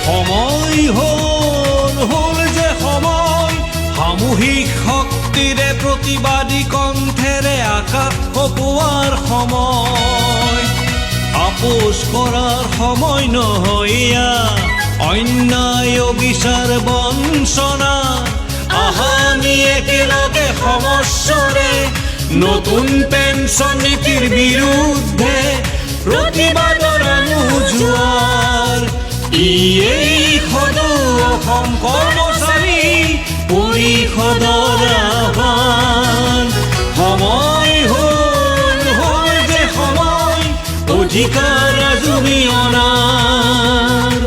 সময় হল যে সময় সামূহিক শক্তিৰে প্ৰতিবাদী কণ্ঠেৰে আকাশ কঁপোৱাৰ সময়। আপোচ কৰাৰ সময় নহয় এয়া, অন্যায় অবিচাৰ বঞ্চনা। আহা আমি একেলগে সমস্বৰে নতুন পেঞ্চন নীতিৰ বিৰুদ্ধে প্ৰতিবাদৰ জোৱাৰ। এই সদৌ অসম কৰ্মচাৰী পৰিষদৰ আহ্বান। সময় হল যে সময় অধিকাৰ আজুৰি অনাৰ।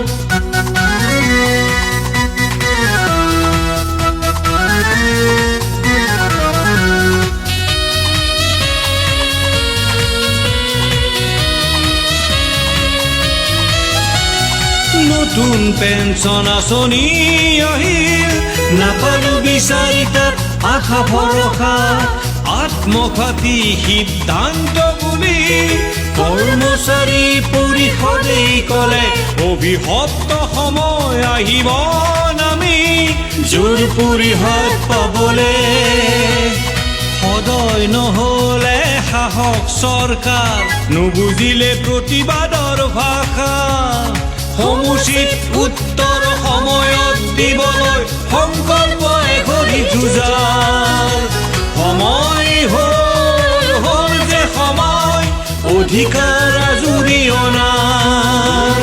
নতুন পেঞ্চন আঁচনি আহিল, নাপালো বিচাৰি তাত আশা ভৰসা। আত্মঘাতী সিদ্ধান্ত বুলি কৰ্মচাৰী পৰিষদে ক'লে, অভিশপ্ত সময় আহিব নামি জোৰ পৰিহাত পাবলে। সদয় নহলে সাহস চৰকাৰ, নুবুজিলে প্ৰতিবাদৰ ভাষা। সমুচিত উত্তৰ সময়ত দিবলৈ সংকল্প এঘৰি যুঁজাৰ। সময় হল যে সময় অধিকাৰ আজুৰি অনাৰ।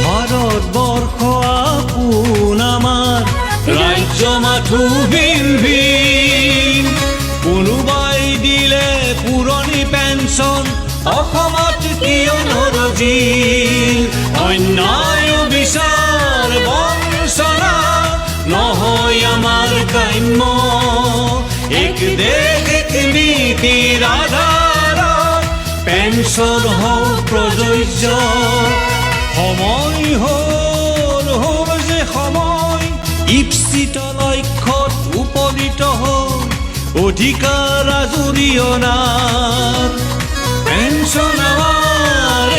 ভাৰতবৰ্ষ আপোন আমাৰ, ৰাজ্য মাথো ভিন ভিন। কোনোবাই দিলে পুৰণি পেঞ্চন, অসমত কিয় নৰজিল। অন্যায় বিচাৰ বঞ্চনা নহয় আমাৰ কাম্য। এক দেশ এক নীতিৰ আধাৰত পেঞ্চন হওক প্ৰযোজ্য। সময় হল যে সময় ইপ্সিত লক্ষ্যত উপনীত হ'ল অধিকাৰ আজুৰি অনাৰ। পেঞ্চন আমাৰ